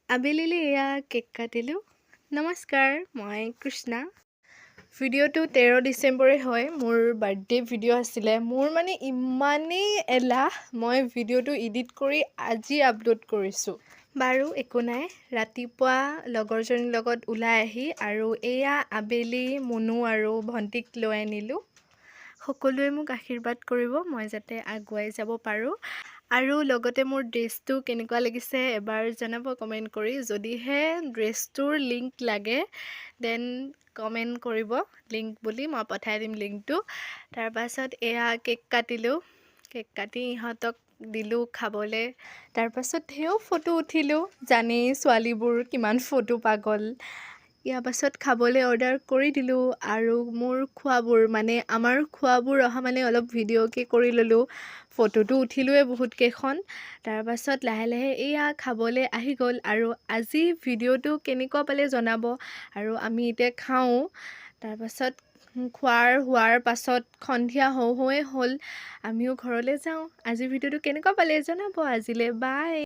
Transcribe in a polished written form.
আবেলিলে এয়া কেক কাটিলোঁ। নমস্কাৰ, মই কৃষ্ণা। ভিডিঅ'টো 13 ডিচেম্বৰে হয়, মোৰ বাৰ্থডে ভিডিঅ' আছিলে। মোৰ মানে ইমানেই এলাহ, মই ভিডিঅ'টো এডিট কৰি আজি আপলোড কৰিছোঁ। বাৰু একো নাই, ৰাতিপুৱা লগৰজনীৰ লগত ওলাই আহি আৰু এয়া আবেলি মুনু আৰু ভণ্টিক লৈ আনিলোঁ। সকলোৱে মোক আশীৰ্বাদ কৰিব, মই যাতে আগুৱাই যাব পাৰোঁ। আৰু লগতে মোৰ ড্ৰেছটো কেনেকুৱা লাগিছে এবাৰ জনাব কমেণ্ট কৰি। যদিহে ড্ৰেছটোৰ লিংক লাগে দেন কমেণ্ট কৰিব লিংক বুলি, মই পঠাই দিম লিংকটো। তাৰপাছত এয়া কেক কাটিলোঁ। কেক কাটি ইহঁতক দিলোঁ খাবলৈ। তাৰপাছত সেও ফটো উঠিলোঁ। জানেই ছোৱালীবোৰ কিমান ফটো পাগল। ইয়াৰ পাছত খাবলৈ অৰ্ডাৰ কৰি দিলোঁ আৰু মোৰ খোৱাবোৰ মানে আমাৰ খোৱাবোৰ অহা মানে অলপ ভিডিঅ'কে কৰি ল'লোঁ। ফটোটো উঠিলোৱে বহুত কেইখন। তাৰপাছত লাহে লাহে এয়া খাবলৈ আহি গ'ল আৰু আজি ভিডিঅ'টো কেনেকুৱা পালে জনাব। আৰু আমি এতিয়া খাওঁ। তাৰপাছত হোৱাৰ পাছত সন্ধিয়া হওঁ হওঁৱে হ'ল। আমিও ঘৰলৈ যাওঁ। আজি ভিডিঅ'টো কেনেকুৱা পালে জনাব। আজিলৈ বাই।